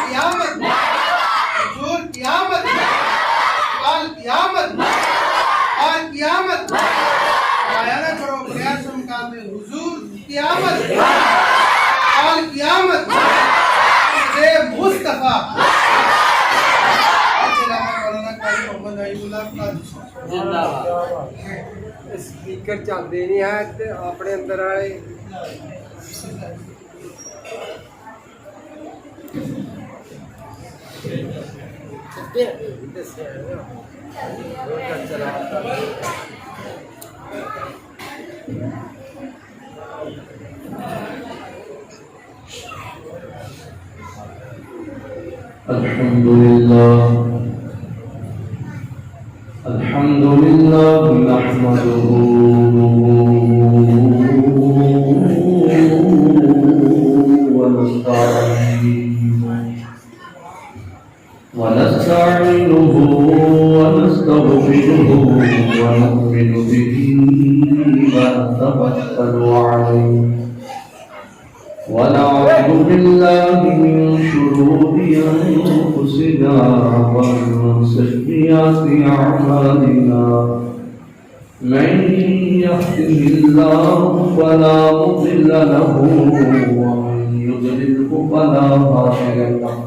قیامت حضور قیامت کال قیامت اور قیامت آیا نہ کرو پیار سے مکالمے حضور قیامت کال قیامت دے مصطفیٰ سپیکر چلتے نہیں ہے اپنے اندر والے الحمد لله نحمده ونستعينه ونستغفره ونؤمن به ونتوكل عليه ونعوذ بالله من شرور أنفسنا ومن سيئات أعمالنا من يهده الله فلا مضل له ومن يضلله فلا هادي له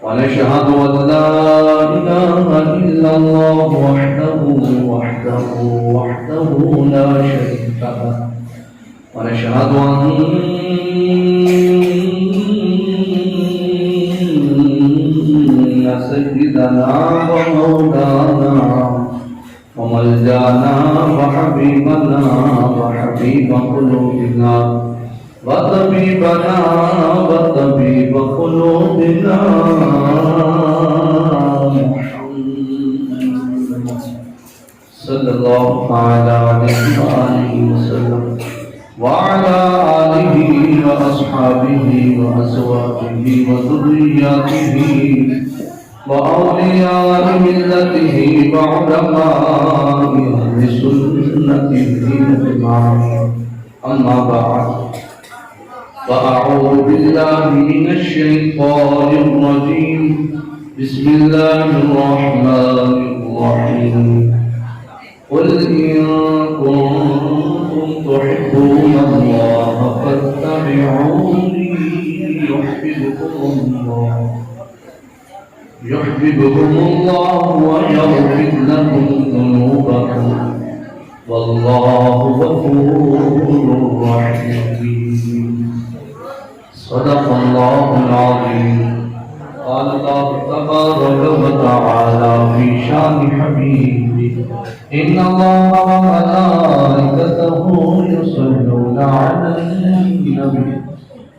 ونشهد أن لا إله إلا الله وحده لا شريك له ونشهد أن سيدنا ومولانا وملجانا وحبيبنا وحبيب قلوبنا وطبيبنا وطبيب قلوبنا محمد صلى الله تعالى عليه وآله وسلم وعلى آله وأصحابه وأزواجه وذرياته وأولياء ملته وعلماء أهل سنته أجمعين أما بعد فأعوذ بالله من الشيطان الرجيم بسم الله الرحمن الرحيم قل إن كنتم تحبون الله فاتبعوني يحببكم الله ويغفر لكم ذنوبكم والله غفور رحيم صدق الله العظيم قال الله تبارك وتعالى في شان حبيبه إن الله وملائكته يصلون على النبي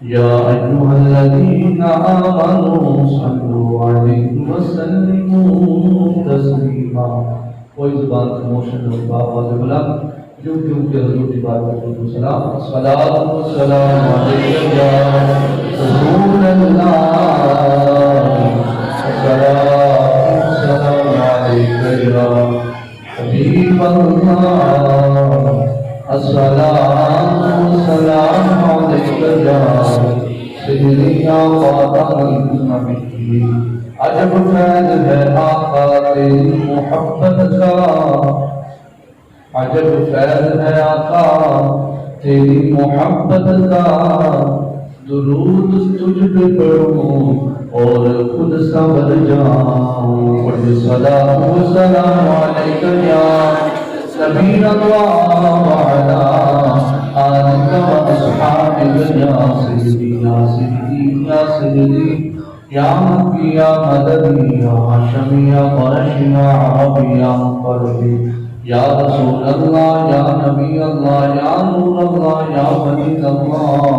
يا أيها الذين آمنوا صلوا عليه وسلموا تسليما کوئی زبان خاموشن اور باواز بلند جو کہ حضور کی بات کرتے ہیں سلام الصلاۃ والسلام علیک یا رسول اللہ الصلاۃ والسلام علیک یا حبیب اللہ الصلاۃ والسلام علیک یا سیدی یا خاتم النبیین عجب فیض ہے آقا تیری محبت کا عجب فیض ہے آقا تیری محبت کا درود تجھ پہ پڑھوں اور خود سنور جاؤں پڑھ صلاۃ و سلام علیک یا نبی اللہ وعلا آلک و اصحابک یا سیدی یا سیدی یا سیدی یا مکی یا مددی یا ہاشمی یا قرشی یا عربی یا مقربی یا رسول اللہ یا نبی اللہ یا نور اللہ یا ولی اللہ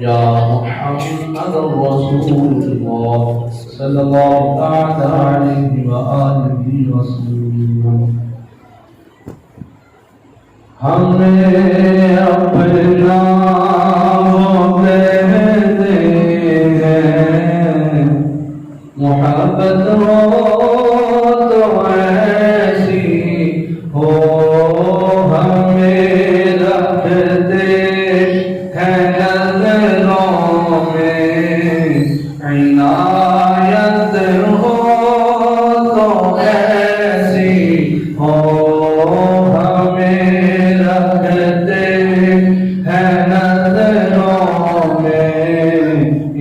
یا محمد رسول اللہ صلی اللہ تعالی علیہ وآلہ وسلم ہم نے اپنا محبت ہو تو ایسی ہو ہمیں رکھتے ہیں نظروں میں عنایت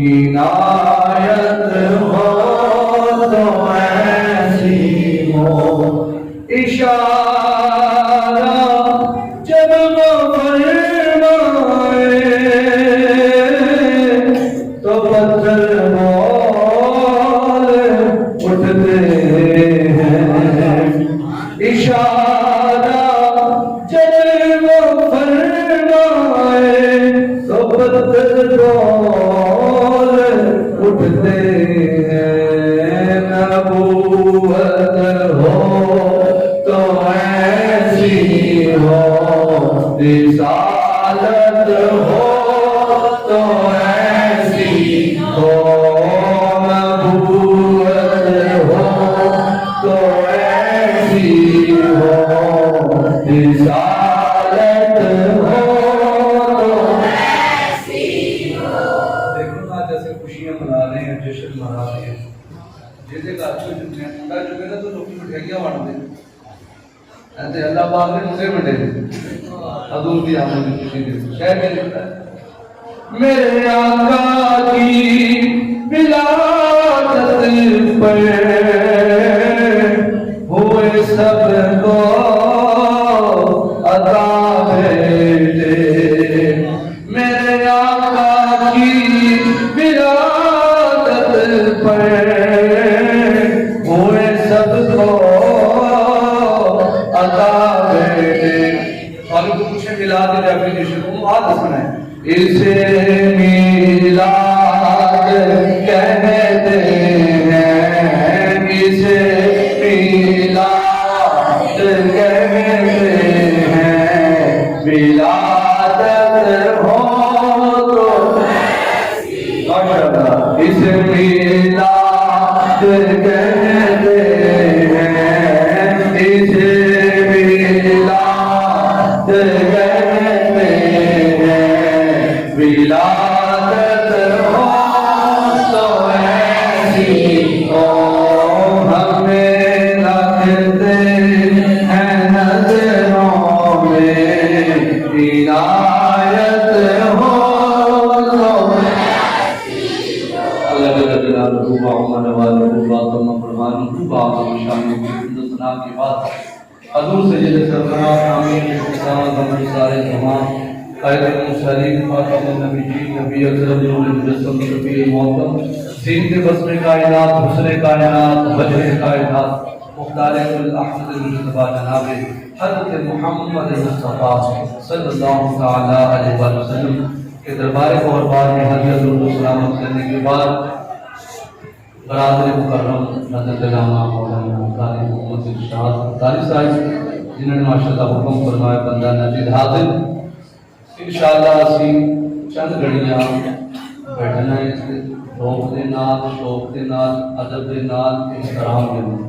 عنایت ہو تو ایسی ہو اشارہ جب وہ فرمائے تو پتھر بول اٹھتے ہیں اشارہ جب وہ فرمائے تو پتھر بول اٹھتے ہیں نبوت ہو تو ایسی ہو رسالت ہو تو ایسی ہو نبوت ہو تو ایسی ہو رسالت ہو تو دیکھو نا جیسے خوشیاں منا رہے ہیں جشن منا رہے ہیں جیسے گھر میں ٹھنڈا چکے نا تو لوگ مٹھائیاں بانٹتے ہیں ایسے اللہ پاک نے مجھے بڑھے حضور کی آمد میں خوشی دی شہر میں لکھتا ہے میرے آقا کی ولادت پر ہوئے سب کو عطا بیٹے میرے آقا کی ولادت پر ہوئے سب کو عطا بیٹے اور کو پوچھے میلاد کی ڈیفینیشن کو آج سنائیں اسے میلاد کہتے ہیں اسے میلاد کہتے ہیں ولادت ہو تو ماشاءاللہ اسے میلاد کہتے ہیں اسے میلاد کہتے ہیں ولادت ہو تو ایسی ہو ہمیں رکھتے ہیں نظروں میں عنایت ہو تو اللہ جل جلالہ وعظم والہ وعظم فرمانہ وعظم شانہ حمد ثنا کے بعد حضور سید سرکار آمین احتسام ہم سارے تمام خیر المرسلین خاتم النبیین نبی اکرم نور المجسم شفیع محتم زینت بسم کائنات حسن کائنات وجہ کائنات مختار الاحمد المجتبی جناب حضرت محمد مصطفیٰ صلی اللہ تعالی علیہ وسلم کے دربار قربان میں حضرت درود و سلامت کرنے کے بعد برادر مکرم حضرت علامہ مولانا قاری محمد ارشاد قاری صاحب جنہوں نے ماشاءاللہ حکم فرمایا بندہ نزید حاضر انشاءاللہ اسی چند گھڑیاں بیٹھنا ہے روح دے نال شوق دے نال ادب دے نال احترام دے نال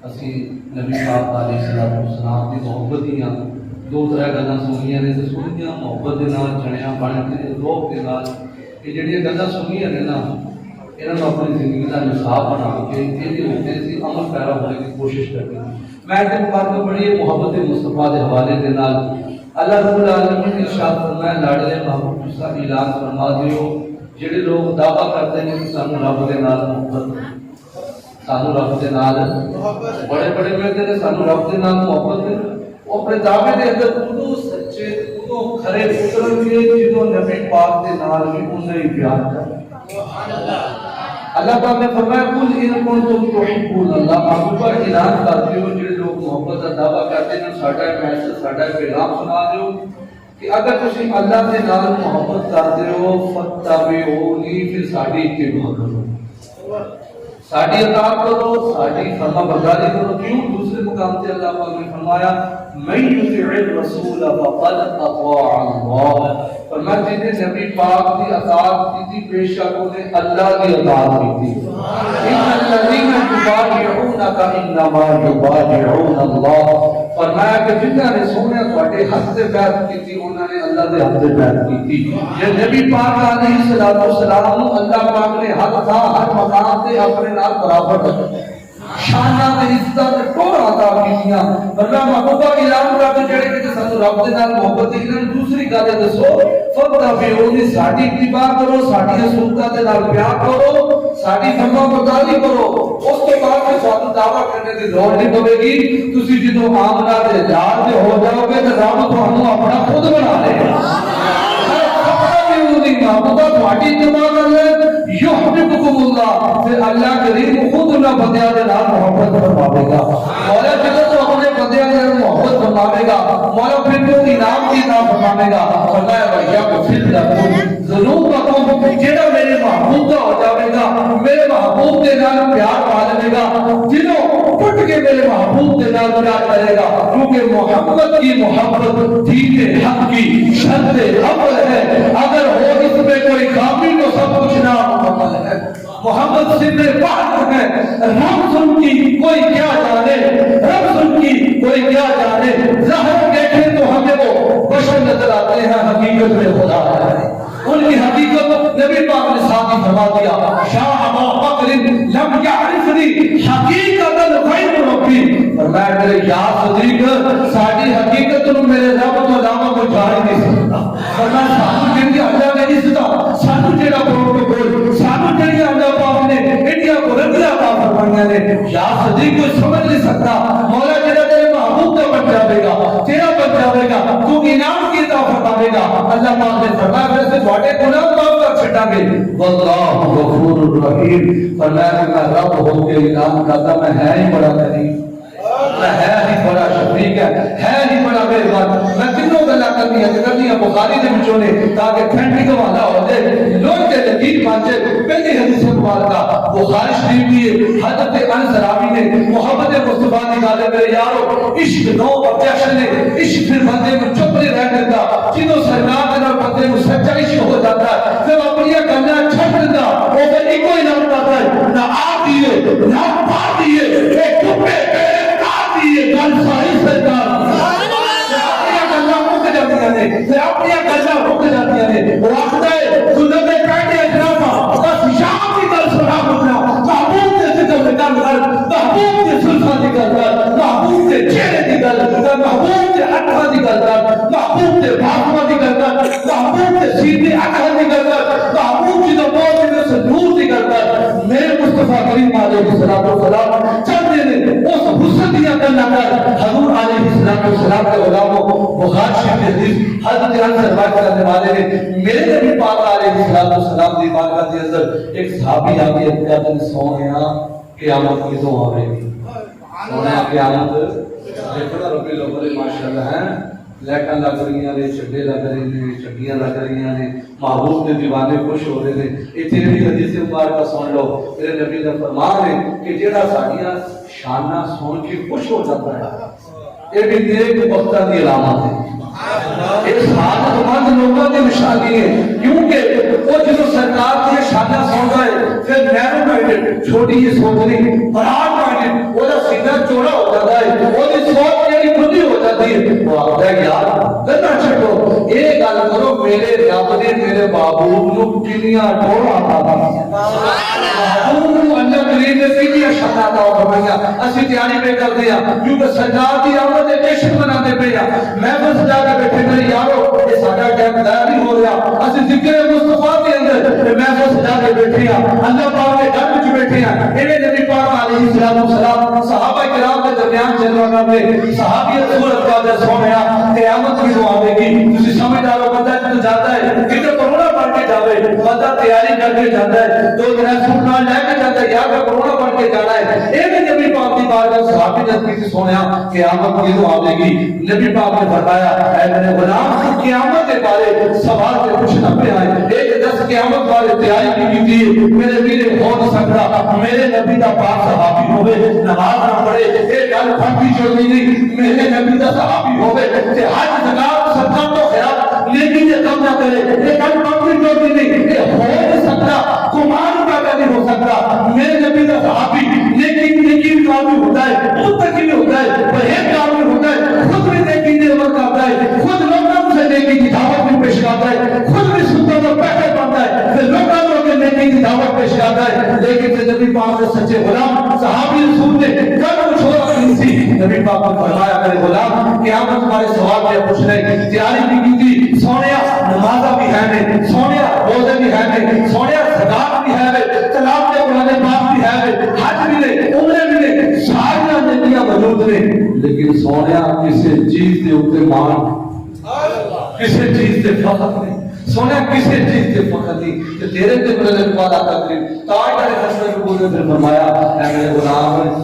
اسی نبی پاک علیہ السلام کی محبت دیاں دو طرح گلاں سنیاں نے تے سنیاں محبت دے نال جڑیاں بن کے روح دے نال کہ جڑیاں گلاں سنیاں نے نا انہاں اپنی زندگی دا نصاب بنا کے ایدے اوپر سی عمل پیرا ہونے کی کوشش کرتے ہیں میں تے مبارک بڑی محبت مصطفیٰ دے حوالے دے نال اللہ رب العالمین نے ارشاد فرمایا لاڈلے محبوب کا اعلان فرما دیو جڑے لوگ دعویٰ کرتے ہیں کہ سانو رب دے نال محبت سانو رب دے نال بڑے بڑے ملتے ہیں سانو رب دے نال محبت ہے وہ اپنے دعوے دے اندر ادو سچے ادو کھرے اترن گے جدو نبی پاک دے نال بھی انہیں ہی پیار کر اللہ پاک نے فرمایا قل ان کنتم تحبون اللہ محبوبہ اعلان کرتے ہو جڑے لوگ محبت کا دعویٰ کرتے ہیں ساڈا میسج ساڈا پیغام سنا دیو کہ اگر تسی اللہ کے نال محبت کرتے ہو فتبعونی پھر ساڈی اتباع کرو ساڈی اطاعت کرو ساڈی فرما برداری کرو کیوں دوسرے مقام سے اللہ پاک نے فرمایا من یطع الرسول فقد اطاع اللہ فرمایا جنہیں نبی پاک کی اطاعت کی تھی بے شک انہیں اللہ کی اطاعت کی تھی ان الذین یبایعونک انما یبایعون اللہ فرمایا کہ جنہوں نے سونے تواڈے ہاتھ سے بیعت کی تھی انہوں نے اللہ دے ہاتھ سے بیعت کی تھی یہ نبی پاک علیہ الصلوۃ والسلام اللہ پاک نے ہر تھا ہر مقام سے اپنے نال برابر رکھا شاناں تے عزتاں تے ٹوراں عطا کیتیاں ورنہ محبوبہ کی اعلان کر دے جڑے کہ سانو رب دے نال محبت ہے انہاں دوسری گل دسو فتبعونی ساڈی اتباع کرو ساڈی سنتاں دے نال پیار کرو ساڈی فرما برداری کرو اس تو بعد پھر سانو دعویٰ کرنے دی لوڑ نہیں پوے گی تسی جدوں آمنہ دے یار دے ہو جاؤ گے تے رب تانوں اپنا خود بنا لے گا محبوبہ تھوڑی اتباع کر لے یحببکم اللہ پھر اللہ کریم خود انہاں بندیاں دے نال محبت فرماوے گا مولا جب تو اپنے بندیاں دے نال محبت فرماوے گا مولا پھر تو انعام کی عطا فرماوے گا فرمایا بھیا کو پھر لکھوں ضرور بتاؤں جڑا میرے محبوب کا ہو جاوے گا میرے محبوب کے نال پیار پا لے گا جنوں پٹ کے میرے محبوب کے نال پیار کرے گا کیونکہ محبت کی محبت دین حق کی شرط اول ہے اگر ہو اس میں کوئی خامی تو سب کچھ نامکمل ہے محمد صرف بات ہے رب سن کی کوئی کیا جانے رب سن کی کوئی کیا جانے ظاہر دیکھیں تو ہمیں وہ بشر نظر آتے ہیں حقیقت میں خدا ہے ان کی حقیقت نبی پاک نے ساتھی فرما دیا شاہ ابو بکر لم یعرفنی حقیقت غیر ربی فرمایا میرے یا صدیق ساری حقیقت نو میرے رب تو علاوہ کوئی جان نہیں سکتا فرمایا سانو جڑی اللہ نے عزت سانو جڑا پروٹوکول سانو جڑی اللہ پاک نے انڈیا کو رکھیا عطا فرمایا نے یا صدیق کوئی سمجھ نہیں سکتا مولا جڑا تیرے محبوب کا بن جاوے گا تیرا بن جاوے گا تو انعام کی عطا فرماوے گا اللہ پاک نے فرمایا ویسے تواڈے گناہ معاف کر چھڈاں گے واللہ غفور الرحیم فرمایا کہ میں رب ہو کے اعلان کرتا میں ہے ہی بڑا کریم میں ہے ہی بڑا شفیق ہے ہی بڑا مہربان میں تینوں گلاں کرنی ہیں بخاری دے وچوں نے تاکہ ٹھنڈی کو والا ہو جائے لوگ تے یقین مان جائے پہلی حدیث مبارکہ بخاری شریف کی حضرت انس راوی نے محبت مصطفیٰ کی گل ہے میرے یارو عشق نو ابجیکشن ہے عشق پھر بندے کو چپ نہیں رہ دیتا جدوں سرکار دے نال بندے کو سچا عشق ہو جاتا ہے پھر اپنی گلاں چھڈ دیتا او پھر ایکو ہی نام کرتا ہے نہ آپ دیے نہ پا دیے ایک ٹپے یہ گل ساری سرکار اپنی گلاں مک جاندیاں نے تے اپنی گلاں مک جاندیاں نے وہ آکھدا ہے سنت دے پہلے اجرافا بس شام کی گل سنا مکنا محبوب دے ذکر دے گل محبوب دے سلطان دی گل محبوب دے چہرے دی گل محبوب دے اکھاں دی گل محبوب دے بازواں دی گل محبوب دے سیدھے اکھاں دی گل محبوب جی دا موت دے سے نور دی گل میرے مصطفیٰ کریم علیہ الصلوۃ والسلام چاہتے ہیں اس حسن دی گل حضور علیہ السلام کے علماء بخاری شریف کی حدیث حضرت انس روایت کرنے والے نے میرے نبی پاک علیہ السلام دی بارگاہ کے اندر ایک صحابی آ کے کہتے ہیں سونیا قیامت کدوں آوے گی سونیا قیامت دیکھنا رب الاول ماشاءاللہ ہے لیکن لگ رہی ہیں چھڈے لگ رہے ہیں چھڈیاں لگ رہی ہیں محبوب کے دیوانے خوش ہو رہے ہیں اتنے بھی حدیث مبارکہ سن لو میرے نبی کا فرمان ہے کہ جڑا ساڈیاں شانہ سن کے خوش ہو جاتا ہے یہ بھی نیک وقتاں دی علامت ہے اس حالت مند لوگوں کی نشانی ہے کیونکہ وہ جس سرکار کی شانہ سنتا ہے پھر نیرو مائنڈڈ چھوٹی یہ سوچنی براڈ مائنڈڈ وہ سینہ چوڑا ہو جاتا ہے وہ سوچ یعنی کھلی ہو جاتی ہے وہ آتا ہے یار گنا چھٹو یہ گل کرو میرے رب نے میرے محبوب نو کنیاں ٹوڑا عطا محبوب نو اللہ کریم نے کنیاں شان عطا فرمایا اسی تیاری پہ کرتے ہیں کیونکہ سرکار دی آمد دے جشن مناتے پہ میں بس جا کے بیٹھے میرے یارو یہ ساڈا ٹائم ضائع نہیں ہو رہا اسی ذکر مصطفیٰ کے اندر میں بس جا کے بیٹھے ہیں اللہ پاک کے گھر وچ بیٹھے ہیں انہیں نبی پاک علیہ السلام صحابہ کرام کے درمیان چلنا کرتے صحابیت صورت کا دے سونیا قیامت کی دعا آوے گی تسی سمجھدارو بندہ جب جاتا ہے کدھر کرونا پڑھ کے جاوے بندہ تیاری کر کے جاتا ہے دو دن سوٹ نال لے کے جاتا ہے یا پھر کرونا پڑھ کے جانا ہے اے بھی نبی پاک کی بارگاہ صحابی نے کی سونیا قیامت کی دعا آوے گی نبی پاک نے فرمایا اے میرے غلام قیامت کے بارے سوال سے پوچھنا پہ آئے ایک دس قیامت والے تیاری کی تھی میرے میرے ہو نہیں سکتا میرے نبی دا پاک صحابی ہوئے نماز نہ پڑھے ایک گل پھٹی چڑھنی نہیں میرے نبی دا صحابی ہوئے تے حج زکات صدقہ تو خیرات لیکن یہ کم نہ کرے ایک گل پھٹی چڑھنی نہیں یہ ہو نہیں سکتا گمان کا نہیں ہو سکتا میرے نبی دا صحابی لیکن نیکی کام بھی ہوتا ہے متقی بھی ہوتا ہے پرہیز کام بھی ہوتا ہے خود بھی نیکی دے عمل کرتا ہے خود لوگوں سے نیکی کی دعوت بھی پیش کرتا ہے خود بھی سنتوں کو پہلے پڑھتا ہے پھر لوگوں کو نیکی کی دعوت پیش آتا ہے لیکن نبی پاک کے سچے غلام صحابی رسول نے کل کچھ اور نہیں سی نبی پاک نے فرمایا کرے غلام قیامت ہمارے سوال پہ پوچھ رہے تیاری بھی کی تھی سونیا نمازہ بھی ہے نے سونیا روزے بھی ہے نے سونیا زکات بھی ہے نے تلاوت قرآن پاک بھی ہے نے حج بھی نے عمرے بھی نے ساری نیکیاں موجود نے لیکن سونیا کسی چیز کے اوپر مان کسی چیز سے فخر نہیں سونا کسی چیز سے فخر نہیں کہ تیرے تے بڑے وعدہ کرتے تاج والے حسن کو نے پھر فرمایا اے میرے غلام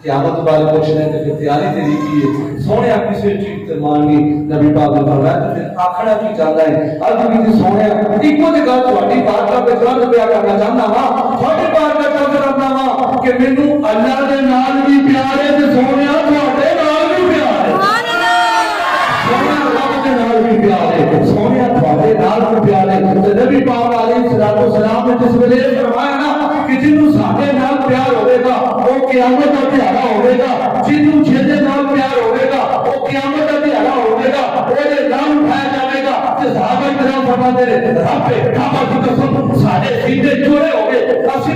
قیامت والے پوچھنے کہ تیاری تیری کی ہے سونے کسی چیز سے مانگی نبی پاک نے فرمایا کہ آخرا کی چاہتا ہے اب بھی سونے ایکو دی گل تہاڈی بات کا بیان بیان کرنا چاہتا ہاں تہاڈی بات کا چاہتا کرنا ہاں کہ مینوں اللہ دے نال بھی پیار ہے تے سونے تہاڈے نال بھی پیار ہے سبحان اللہ سونے رب دے نال بھی پیار ہے سونے تہاڈے نال بھی پیار ہے تے نبی پاک علیہ الصلوۃ والسلام نے جس ویلے فرمایا نا کہ جنوں ساڈے نال پیار ہوے گا وہ قیامت دا دہاڑا ہوے گا جنوں جھیدے نال پیار ہوے گا وہ قیامت دا دہاڑا ہوے گا اودے نام اٹھایا جاوے گا تے صحابہ کرام فرماتے نے رب کعبہ کی قسم ساڈے سینے جوڑے ہو گئے اسی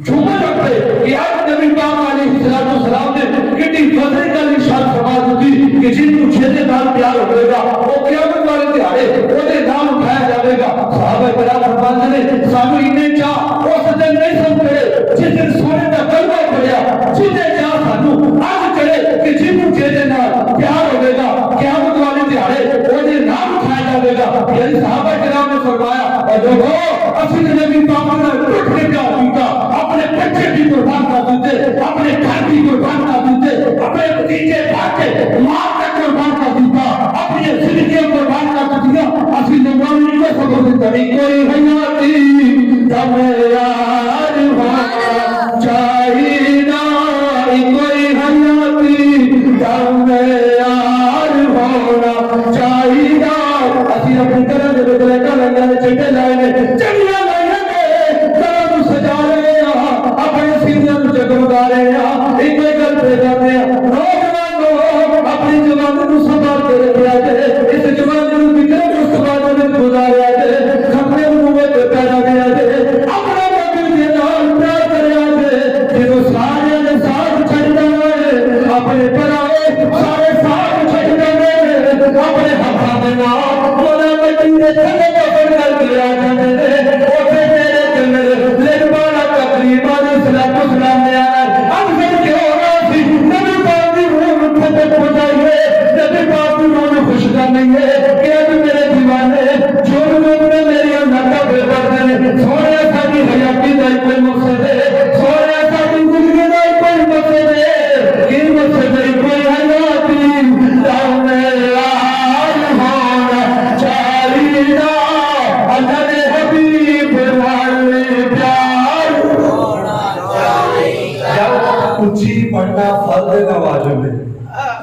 جھومے رکھتے کہ آج نبی پاک علیہ الصلوۃ والسلام نے کتنی فضل کا ارشاد فرما دی کہ جنوں جھیدے نال پیار ہوے گا وہ قیامت والے دہاڑے اودے نام اٹھایا جاوے گا صحابہ کرام فرماتے نے سانو اینے چاہ اس دن نہیں سمجھے جس دن سونے دا کلمہ پڑھیا جتنے چاہ سانو آج چڑھے کہ جنوں جھیدے نال پیار ہوے گا قیامت والے دہاڑے اودے نام اٹھایا جاوے گا یعنی صحابہ کرام نے فرمایا اور لوگوں اسی نبی پاک نے اٹھنے کا کیتا اپنے بچے بھی قربان کر دیتے اپنے گھر بھی قربان کر دیتے اپنے بھتیجے بھاتے ماں تک قربان کر دیتا اپنی زندگی قربان کر دیا اسی نمانی کو سبب تری کوئی حیاتی تمہیں یار ہونا چاہینا کوئی حیاتی تمہیں یار ہونا چاہینا اسی اپنی طرح دے بدلے کا لگا نے چٹے لائے نے چڑیا لائے نے طرح سجا رہے ہیں اپنے سینوں کو جگمگا رہے ہیں ایک ایک گل پہ جاتے ہیں نوجوان لوگ اپنی جوان کو سنبھال کے رکھا جائے اس جوان کو بکرے کو سنبھال کے گزاریا جائے کھپڑے منہ میں پیدا کیا جائے اپنا نبی کے نال پیار کریا جائے جنہوں سارے نے ساتھ چھڑ جانے اپنے پرائے سارے ساتھ چھڑ جانے اپنے ہاتھوں میں نام مولا مٹی نے چھلے کو بڑھ کر دیا جانے اوٹھے میرے جنر لڑبانا تقریباً صلاۃ والسلام نے آیا اب پھر کیوں ہو رہا تھی نبی پاک کی روح مٹھے تک پہنچائیے نبی پاک کی روح میں خوش کرنی ہے کہ اب میرے دیوانے جو لوگ نے میری اندھا بے پردے نے سونے ساری حیاتی دائی کوئی مقصد ہے سونے ساری زندگی دائی کوئی مقصد ہے کن مقصد ہے کوئی حیاتی تمہیں یار ہونا چاہینا اللہ نے حبیب والے پیار ہونا چاہینا جب اونچی پڑھنا فرض کا واجب ہے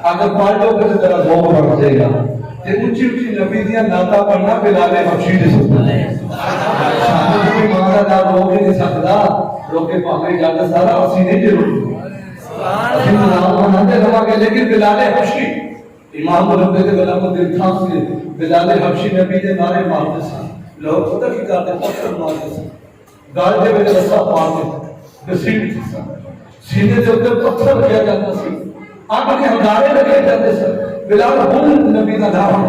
اگر پڑھ لو تو ذرا ذوق بڑھ جائے گا تے اونچی اونچی نبی دیاں نعتاں پڑھنا بلال حبشی دے سکتا ہے سانو کوئی مانگا دا روک نہیں سکدا روکے پاویں جگ سارا اسی نہیں ضرور سبحان اللہ نام مناتے رہا کہ لیکن بلال حبشی امام ربے کے غلام الدین خان سے بلال حبشی نبی دے نعرے مارتے سن لوگ پتہ کی کرتے پتھر مارتے سن گال دے وچ رسا مارتے گسیٹ سن سینے دے اوپر پتھر کیا جاتا سی آپ کے ہزارے لگے جاتے سن بلال ہن نبی دا نام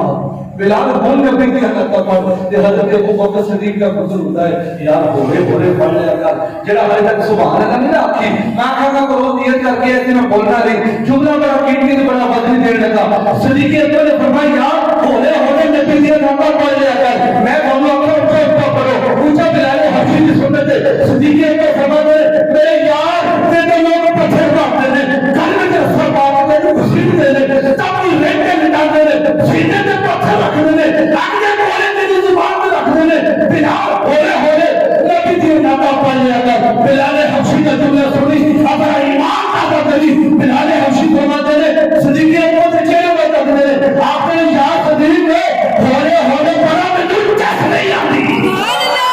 بلال ہن نبی کی حضرت پر حضرت ابو بکر صدیق کا فضل ہوتا ہے یار بولے بولے پڑھ لیا کر جڑا ہمارے تک سبحان اللہ نہیں آکھی میں کہا کرو نیت کر کے ایسے میں بولنا نہیں جملہ بڑا قیمتی تو بڑا بدل دے لگا صدیق اکبر نے فرمایا یار بولے بولے نبی کے نام پر پڑھ لیا کر میں بولوں اپنا اونچا پڑھو اونچا بلال حبشی کی سنت ہے صدیق اکبر فرماتے میرے یار تیرے لوگ پتھر مارتے ہیں گل میں رسا مارتے ہیں گھسیٹ دے لے تاکہ ریٹے لٹا دے لے سینے تے پتھر رکھ دے لے اگلے بولے تیری زبان میں رکھ دے لے بلال بولے بولے نبی دی نام پڑھ لیا کر بلال حبشی کا جملہ سنی اپنا ایمان کا بدلی بلال حبشی فرماتے ہیں صدیق اکبر سے چہرے میں تک دے آپ نے یاد صدیق نے بولے بڑا میں تجھ نہیں آتی سبحان اللہ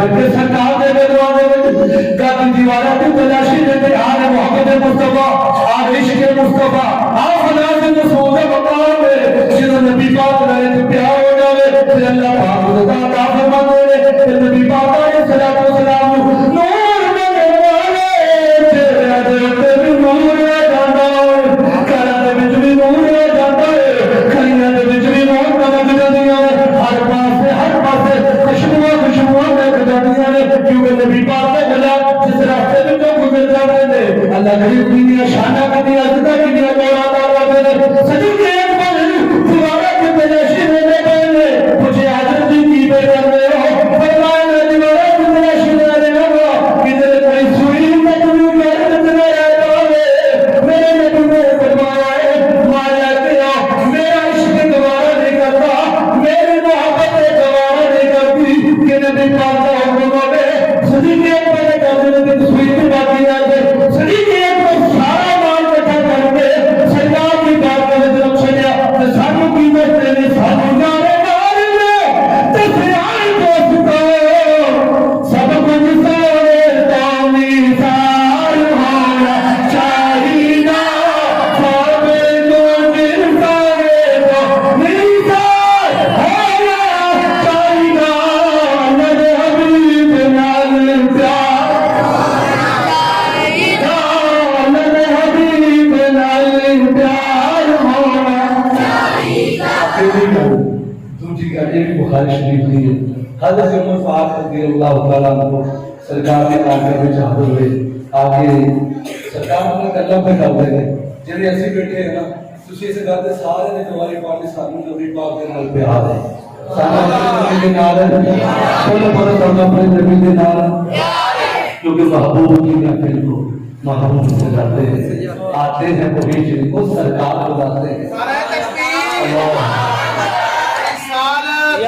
کے سرکار دے دروازے میں گاتی دیوارہ کی تلاشی دیتے آل محمد مصطفیٰ آل عشق مصطفیٰ آل خلاص مسعود مقام میں جنہوں نبی پاک رہے تو پیار ہو جاوے پھر اللہ پاک رضا عطا فرما دے پھر نبی پاک علیہ السلام نور میں والے تیرے حضرت بھی نور جانا ہے کرا دے وچ بھی نور جاتا ہے کھڑیاں دے وچ بھی نور نمک جاندیاں ہر پاسے خوشبوئیں دیکھ جاندیاں نے کیونکہ نبی پاک نے بلا جس راستے میں جو گزر جاتے ہیں اللہ کریم کی شانہ کی عزت کی دولت عطا کرے صدیق اکبر دوبارہ کے تلاشی میں پہلے مجھے حضرت کی بے کرنے ہو فرمایا میں دوبارہ کے تلاشی میں رہے ہو کدھر کوئی سوئی تک بھی کرت نہ رہتا ہے میرے نبی نے فرمایا ہے مایا کیا میرا عشق دوبارہ نہیں کرتا میری محبت دوبارہ نہیں کرتی کہ نبی پاک کا حکم ہے صدیق اکبر نے کہا کہ سوئی کی بات نہیں آتے صدیق اکبر سارا مال اکٹھا کر کے سرکار کی بات کرنے طرف چلیا کہ سانو کی بات تیرے سانو جانے والے میں تسیائی کو سکھاؤ سب کچھ سارے دانی سار ہونا چاہینا سارے دن سارے دانی سار ہونا چاہینا نبی حبیب نال پیار نبی حبیب نال پیار ہونا دوسری کا ایک بخاری شریف دی ہے حضرت عمر فاروق رضی اللہ تعالیٰ عنہ سرکار کے علاقے میں حاضر ہوئے آگے سرکار نے کلم پہ کر دے جنہیں ایسے بیٹھے ہیں نا تسی اسے کہتے سارے نے تمہاری پاک سانو نبی پاک کے نال پیار ہے سانو نبی کے نال ہے سانو پر سانو اپنے نبی کے نال کیونکہ محبوب کی محفل کو محبوب سے جاتے ہیں آتے ہیں وہی جن کو سرکار بلاتے ہیں نعرہ تکبیر رسالت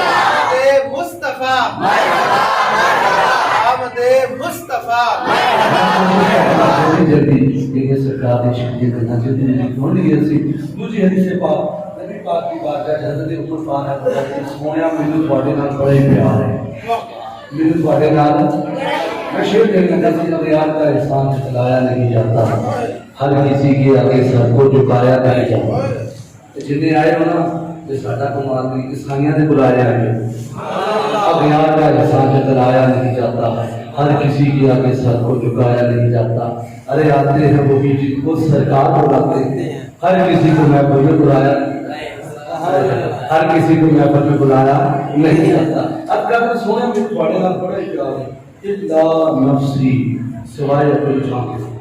آمد مصطفیٰ آمد مصطفیٰ جلدی یہ سرکار عشق کی بنا جلدی ہونے ایسی دوسری حدیث پاک نبی پاک کی بات ہے حضرت عمر فاروق نے سونیا مینوں تواڈے نال بڑا ہی پیار ہے مینوں تواڈے نال میں شعر کہنا چاہتا ہوں یار کا احسان جتلایا نہیں جاتا ہر کسی کے آگے سر کو جھکایا نہیں جاتا جتنے آئے ہو نا یہ ساڈا کمال نہیں عیسائیاں نے بلایا ہے اب یار کا احسان جتلایا نہیں جاتا ہر کسی کے آگے سر کو جھکایا نہیں جاتا ارے آتے ہیں وہ بھی جن کو سرکار بلاتے ہیں ہر کسی کو میں کوئی بلایا ہر کسی کو میں پر بلایا نہیں جاتا اب کیا کہ سونے میں تھوڑے نال بڑا ہی پیار ہے الا نفسی سوائے اپنے جان کے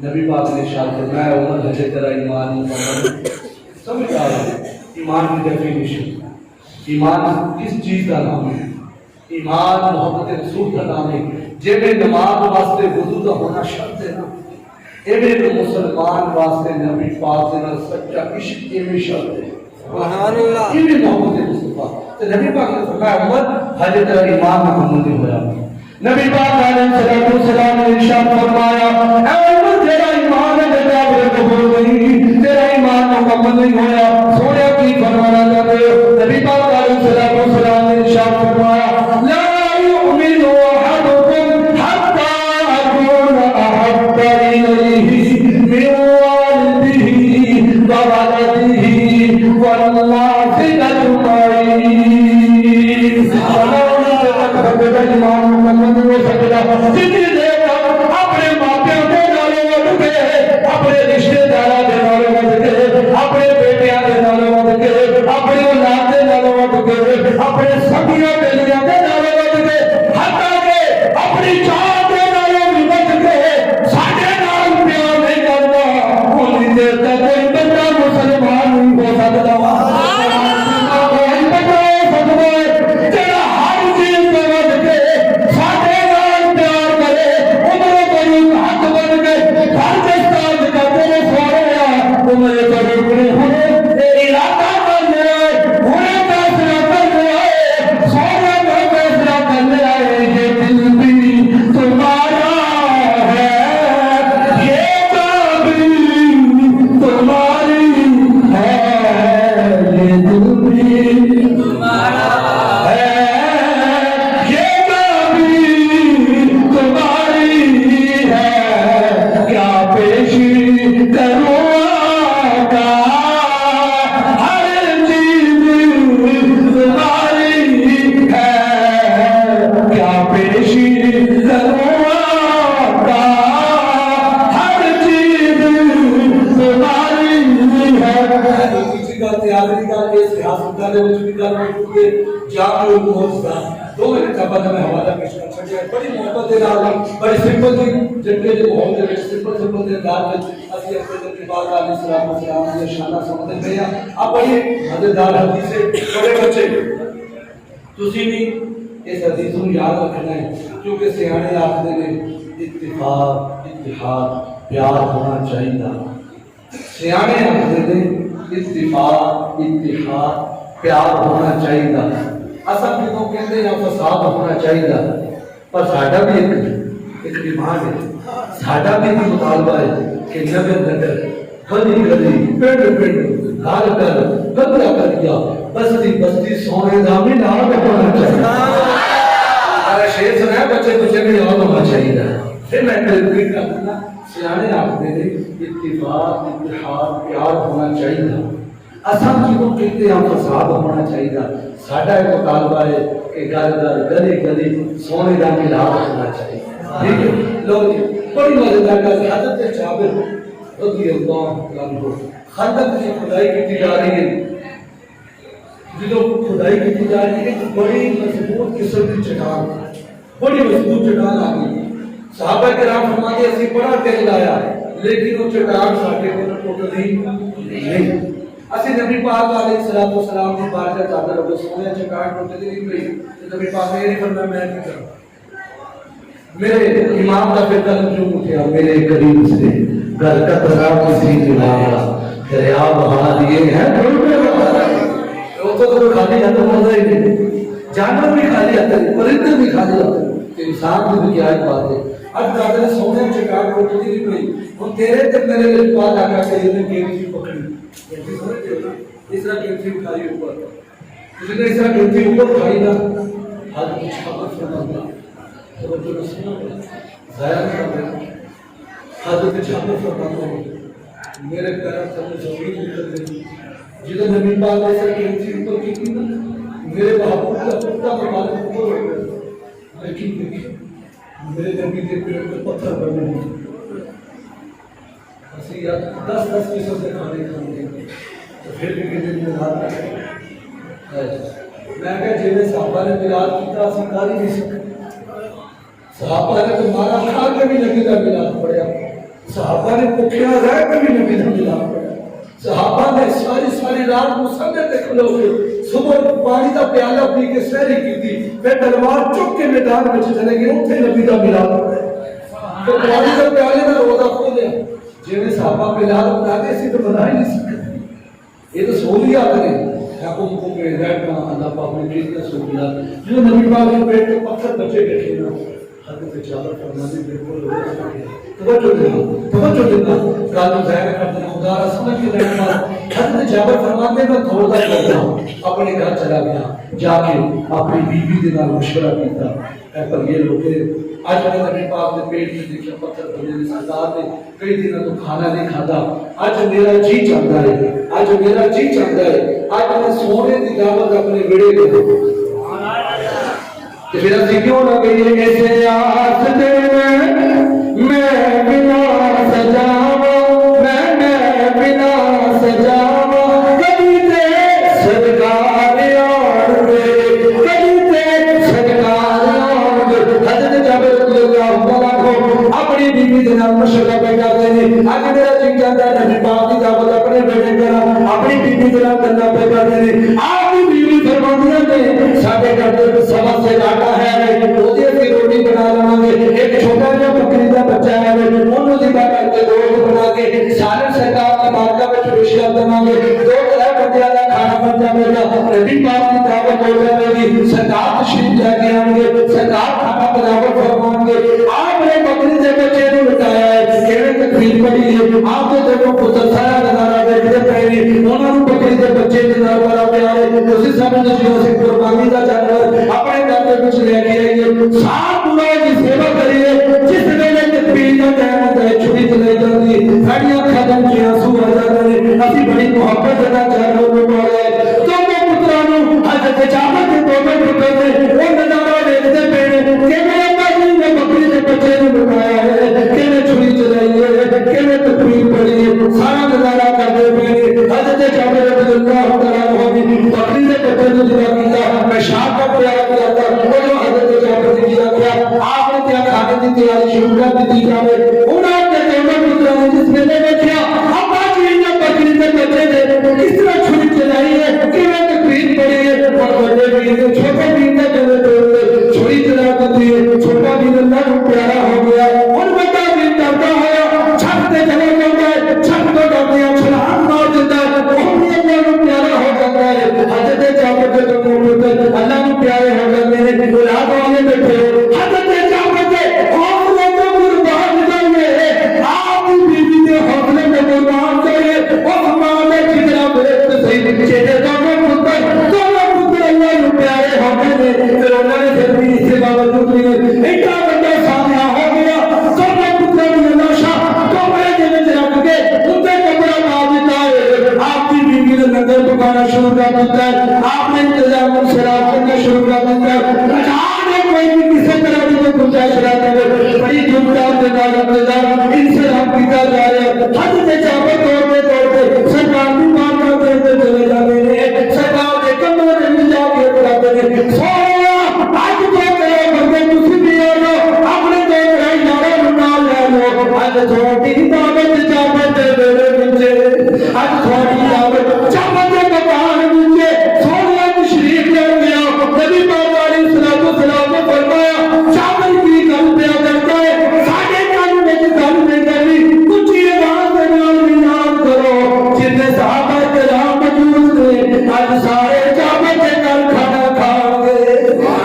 نبی پاک نے ارشاد فرمایا عمر ہے تیرا ایمان مکمل سمجھ آ رہا ہے ایمان کی ڈیفینیشن ایمان کس چیز کا نام ہے ایمان محبت رسول کا نام ہے جب نماز واسطے وضو کا ہونا شرط ہے نا ایک مسلمان واسطے نبی پاک سے سچا عشق کے بھی شرط ہے سبحان اللہ یہ بھی محبت مصطفیٰ تو نبی پاک نے فرمایا عمر حج تیرا ایمان مکمل نہیں ہوا نبی پاک علیہ السلام نے ارشاد فرمایا اے عمر تیرا ایمان ہے قابل قبول نہیں تیرا ایمان مکمل نہیں ہوا سونے کی فرمانا چاہتے نبی پاک علیہ السلام نے ارشاد فرمایا لا يؤمن احدكم حتى اكون احب اليه من والده وولده والناس اجمعين ایمان مکمل ہو سکتا جتنی دیر تک اپنے ماپیوں کے نالوں وڈ کے اپنے رشتے داروں کے نالوں وڈ کے اپنے بیٹیاں کے نالوں وڈ کے اپنے اولاد کے نالوں وڈ کے اپنے سگیاں بیٹیاں کے نالوں وڈ کے حتیٰ کہ اپنی جان کے نالوں بھی وڈ کے ساڈے نال پیار نہیں کرتا اتنی دیر تک کوئی بندہ مسلمان نہیں ہو سکتا کوئی بندہ ہو سکتا ہے جڑا ہر چیز کو وڈ کے ساڈے نال پیار کرے عمر کریم حق بن کے ہر دستاج کا تیرے سواریا عمر کریم نے ہونے ارادہ کر لیا ہونے فیصلہ کر لیا سونے کے جامع المعجزہ دونوں کتاباں کا میں حوالہ پیش کر چھڑیا بڑی محبت دے نال بڑی سمپل دی جنگے دے ماحول دے وچ سمپل دے انداز وچ اسی اپنے نبی پاک علیہ الصلوۃ والسلام دی شان سمجھتے پے ہاں آ بڑی مزیدار حدیث ہے چھوٹے بچے تسی بھی اس حدیث کو یاد رکھنا ہے کیونکہ سیانے آکھدے نے اتفاق اتحاد پیار ہونا چاہیے سیانے آکھدے نے اتفاق اتحاد پیار ہونا چاہیے اصل کیوں کہتے ہیں فساد ہونا چاہیے پر ساڈا بھی ایک ڈیمانڈ ہے ساڈا بھی مطالبہ ہے کہ نگر نگر گلی گلی پنڈ پنڈ گھر گھر گدرا کریا بستی بستی سونے دا بھی نام ہونا چاہیے شیر سنا بچے بچے بھی یاد ہونا چاہیے پھر میں ریپیٹ کرنا سیانے آخر نے اتفاق اتحاد پیار ہونا چاہیے اصل چیزوں کہتے ہیں فساد ہونا چاہیے ساڈا ایک مطالبہ ہے کہ گھر گھر گلی گلی سونے کا ملاپ ہونا چاہیے ٹھیک ہے لوگ بڑی مزیدار گل حضرت جابر رضی اللہ عنہ خندق کی کھدائی کی جا رہی ہے جدو کھدائی کی جا رہی ہے بڑی مضبوط قسم کی چٹان بڑی مضبوط چٹان آ گئی صحابہ کرام فرماتے ہیں اسی بڑا تیل لایا لیکن وہ چٹان ساڈے کو ٹوٹلی نہیں اسی نبی پاک علیہ الصلوۃ والسلام کی بارگاہ چادر ہو سونے چٹان ٹوٹلی نہیں پئی نبی پاک نے یہ فرمایا میں کیا کروں میرے امام کا پھر قلم جو اٹھا میرے قریب سے گھر کا تراب کسی دلایا دریا بہا دیے ہیں وہ تو خالی ہاتھ مزہ ہی نہیں جانور بھی خالی ہاتھ پرندے بھی خالی ہاتھ انسان کی بھی کیا بات ہے اب دادا سونے چٹان ٹوٹلی نہیں پئی ہوں تیرے تے میرے لے پاس آ کر کے نے کیسی پکڑی اس طرح کیسی اٹھائی اوپر اس نے اس طرح کیسی اوپر اٹھائی نا حد کی چھاپت فرماتا توجہ رسول ضائع کر دیا حضرت جابر فرماتے ہیں میرے پیروں سے زمین نکل گئی جدھر نبی پاک نے ایسا کیسی اوپر کی تھی میرے محبوب کا پتا مالک اوپر ہو گیا لیکن دیکھیں میرے نبی کے پیڑ پہ پتھر بنے نہیں اسی یا 10 قسم سے کھانے کھانے تو پھر بھی کہتے ہیں میلاد میں کہا جنہیں صحابہ نے میلاد کیتا اسی کاری نہیں سکتے صحابہ نے تو مارا کھا کے بھی نبی کا میلاد پڑھیا صحابہ نے پکیا رہ کے بھی نبی کا میلاد پڑھیا صحابہ نے ساری رات مسلے تے کھلو کے صبح پانی کا پیالہ پی کے سحری کی تھی پھر تلوار چک کے میدان میں چلے گئے اوتھے نبی کا میلاد پڑھیا تو پانی کا پیالے کا روزہ کھولیا جنہیں صحابہ میلاد بناتے اسی تو بنا ہی نہیں سکتے یہ تو سہولیات نے حکم کو میں رہنا اللہ پاک نے کتنے سہولیات جو نبی پاک کے پیٹ میں پتھر بچے بیٹھے نا حضرت جابر فرماتے بالکل توجہ دینا کالو ظاہر کرتے ہیں خدا رسول کی رحمت حضرت جابر فرماتے میں تھوڑا کرتا ہوں اپنے گھر چلا گیا جا کے اپنی بیوی کے نال مشورہ کیتا اے پر یہ لوگ آج میں نبی پاک نے پیٹ میں دیکھا پتھر بنے نے سردار نے کئی دنوں تو کھانا نہیں کھاتا آج میرا جی چاہتا ہے آج میرا جی چاہتا ہے آج میں سونے کی دعوت اپنے بیڑے کو دوں پھر اسی کیوں نہ کہیے ایسے آس دے میں بنا سجاوا میں بنا سجاوا کبھی تے صدقار یار کبھی تے صدقار یار حضرت جابر رضی اللہ عنہ اپنی بیوی کے نام مشورہ بیٹھا دے اج میرا جی چاہتا ہے نبی پاک کی دعوت اپنے بیٹے کرا اپنی بیوی کے نام کرنا بیٹھا دے آپ کی بیوی فرماتی ہے ساڈے گھر دے سوا سے لاٹا ہے روزی کی روٹی بنا لواں گے ایک چھوٹا جا بکری دا بچہ ہے انہوں ذبح کر کے گوشت بنا کے سارے سرکار کی بارگاہ میں پیش کر دواں گے دو طرح بندیاں دا کھانا بن جائے گا نبی پاک کی دعوت ہو جائے گی سرکار تشریف لے کے آئیں گے سرکار کھانا بناور فرمائیں گے آپ نے بکری دے بچے نے بتایا ہے کیڑے تکلیف پڑی ہے آپ نے جب پتر سارا نظارہ دیکھتے پے انہوں نے بکری دے بچے دے نال بڑا پیار ہے اسی سمجھ جو سے قربانی دا جانور اپنے گھر دے وچ لے کے آئیے سات پورا کی سیوا کریے جس ویلے تکبیر دا ٹائم ہوندا ہے چھری چلائی جاندی ساڈیاں اکھاں وچ آنسو آ جاندے نے اسی بڑی محبت دا جانور نوں پالے دونوں پتراں نوں حضرت جابر دے دونوں پتر نے وہ نظارہ دیکھتے پے کہ میرے بھائی نے بکری دے بچے نوں بنایا ہے کیویں چھری چلائی ہے کیویں تکبیر پڑھی ہے سارا نظارہ کردے پے حضرت جابر رضی اللہ تعالی عنہ بکری دے بچے نوں ذبح کیتا لیے چھوٹے دین کا جلے توڑتے چھوڑی چلا کرتی ہے چھوٹا دین اللہ کو پیارا ہو گیا اور بڑا دین کرتا ہوا چھت تے چلے جاتا ہے چھت کو ڈالتے ہیں چھلانگ مار دیتا ہے وہ بھی اللہ کو پیارا ہو جاتا ہے حضرت جعفر کے تو اللہ کو پیارے ہو جاتے ہیں اولاد والے بیٹھے حضرت جعفر کے حوصلے کو قربان کریے آپ کی بیوی کے حوصلے کو قربان کریے اور ہمارے جتنا بہت صحیح چہرے کا پتر اللہ کو پیارے ہو گئے پھر انہوں نے پھر بھی اس کے باوجود بھی ایک بندہ سامنے ہو گیا سب نے پتر بھی نشا کمرے کے وچ رکھ کے اتنے کپڑا پا دیتا ہے آپ کی بیوی نے لنگر پکانا شروع کر دیتا ہے آپ نے انتظام شراب کرنا شروع کر دیتا ہے رجحان ہے کوئی بھی کسی طرح کی کوئی گنجائش رہتا ہے بڑی دھومدھام کے نال انتظام ان سے ہم پیتا جا رہے ہیں حضرت جعفر دوڑتے سرکار کی مان کرتے ہوئے چلے جا رہے ہیں سرکار کے کمرے میں جا کے بلاتے ہیں سویا آج تو کرے بندے تسی بھی آ لو اپنے دو رہے یاروں نال لے لو آج تھوڑی دعوت جعفر دے میرے بچے آج تھوڑی دعوت جعفر دے کپان بچے سویا تشریف لے گیا نبی پاک علیہ الصلوۃ والسلام نے فرمایا جعفر کی گل پہ کرتا ہے ساڈے کان وچ گل نہیں کرنی کچھ آواز دے نال بیان کرو جتنے صحابہ کرام موجود تھے آج سارے جعفر کے گھر کھانا کھان گے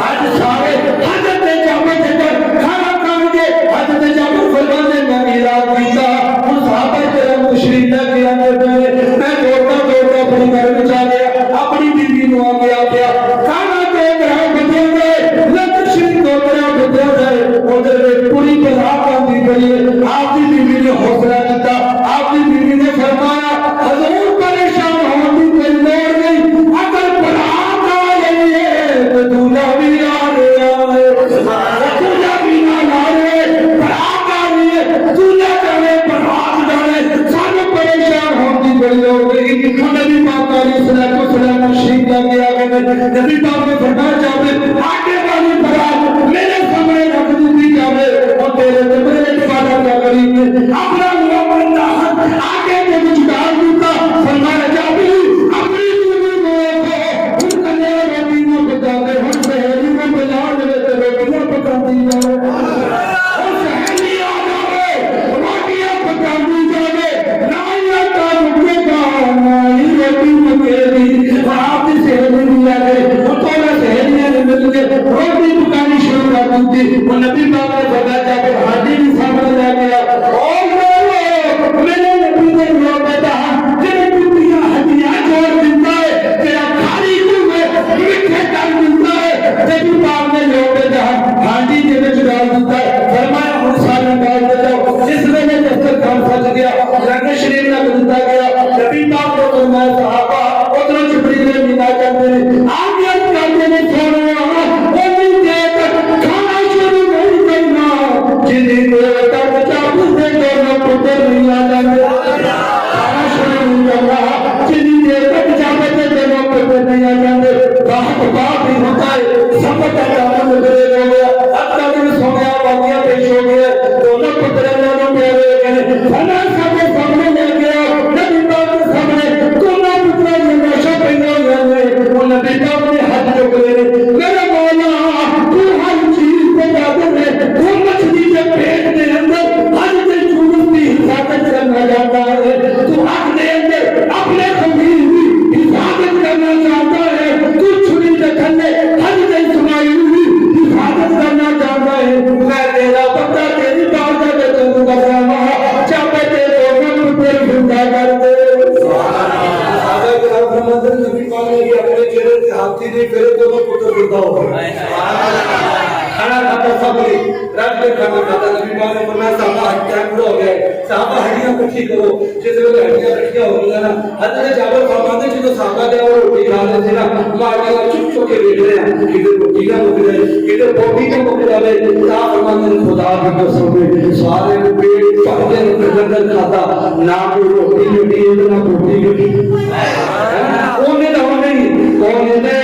آج سارے حضرت جعفر کے گھر کھانا کھان گے حضرت جعفر فرماتے میں میرا کیتا ان صحابہ کرام تشریف لے کے آتے ہوئے میں دوڑتا اپنے گھر میں چلا گیا اپنی بیوی کو آ گیا کھانا دے رہا بچے گئے لت شریف کو میرا بچے گئے ادھر پوری بلا باندھی گئی ہے آپ کی بیوی نے حوصلہ دیتا آپ کی بیوی نے فرمایا حضور پریشان ہونے کی کوئی لوڑ نہیں اگر برات آ رہی ہے تو دولہا بھی آ رہا ہے دولہا بھی نہ آ رہے برات آ رہی ہے دولہا جانے برات جانے سانو پریشان ہونے کی کوئی لوڑ نہیں نبی پاک علیہ السلام تشریف لے کے آ گئے نبی پاک نے فرمایا جاوے آگے والی برات میرے سامنے رکھ دی جاوے اور تیرے کمرے میں وعدہ کیا کری اپنا بندہ آگے کے کچھ ڈال دیتا فرمایا جاوے اپنی بیوی کو ان کنے روٹی نہ پکا دے ہن سہیلی میں بجا دے تے روٹی نہ پکا دی جاوے اور سہیلی آ جاوے روٹیاں پکا دی جاوے نہ کا رکے گا نہ روٹی پکے گی آپ کی سہیلی بھی آ گئے وہ تو سہیلیاں نے مل کے روٹی پکانی شروع کر دی وہ نبی پاک نے فرمایا جاوے حاجی بھی سامنے لے گیا اور میرے نبی نے یہ کہا تیرے ٹوٹیاں ہڈیاں جوڑ دیتا ہے تیرا کھاری کو میٹھے کر دیتا ہے نبی پاک نے یہ کہا حاجی کے وچ ڈال دیتا ہے فرمایا ہن سارے ڈال دے جاؤ جس میں دسترخوان سج گیا رنگ شریف رکھ دیتا گیا نبی پاک نے فرمایا صحابہ ادھر جبریل نے مینا کرتے ہیں آگے کرتے ہیں سونے اونی دیر تک کھانا شروع نہیں کرنا جتنی دیر تک جب سے دونوں پتر نہیں آ جاتے کھانا شروع نہیں کرنا جتنی دیر تک جب سے دونوں پتر نہیں آ جاتے راحت بات نہیں ہوتا ہے سب کا کام گزرے ہو گیا اپنا دن سویا واقعہ پیش ہو گیا دونوں پتر اللہ نے پیارے گئے فنا سب سامنے لے گیا نبی پاک کے سامنے دونوں پتر نے نشہ پہنا ہوا ہے وہ نبی پاک نے ہاتھ جو کرے میرے مولا تو ہر چیز کو قادر ہے تو مچھلی کے پیٹ کے اندر ہر چیز کی حفاظت کرنا جاتا ہے تو اپنے اندر اپنے خمیر کی حفاظت کرنا چاہتا ہے تو چھری کے تھلے ہر چیز سمائی ہوئی حفاظت کرنا چاہتا ہے میں تیرا بندہ تیری بات میں تم کا فرما چاہے تیرے دونوں پتر زندہ کر دے صحابہ کرام فرماتے ہیں نبی پاک نے اپنے چہرے سے ہاتھی نہیں پھیرے دونوں پتر زندہ ہو گئے کھانا کھاتا سب نے رات میں کھانا کھاتا نبی پاک نے فرمایا صحابہ ہڈیاں پورا ہو گئے صحابہ ہڈیاں اکٹھی کرو جس ویلے ہڈیاں اکٹھیاں ہو گئی نا حضرت جابر فرماتے ہیں جو صحابہ نے وہ روٹی کھا رہے تھے نا ماں چپ چپ کے بیٹھ رہے ہیں کدھر روٹی کا مک رہے کدھر بوٹی کا مک رہے صاحب فرماتے ہیں خدا کی قسم سارے پیٹ پڑھتے لنگر کھاتا نہ کوئی روٹی مٹی نہ بوٹی مٹی انہیں نہ نہیں کون دے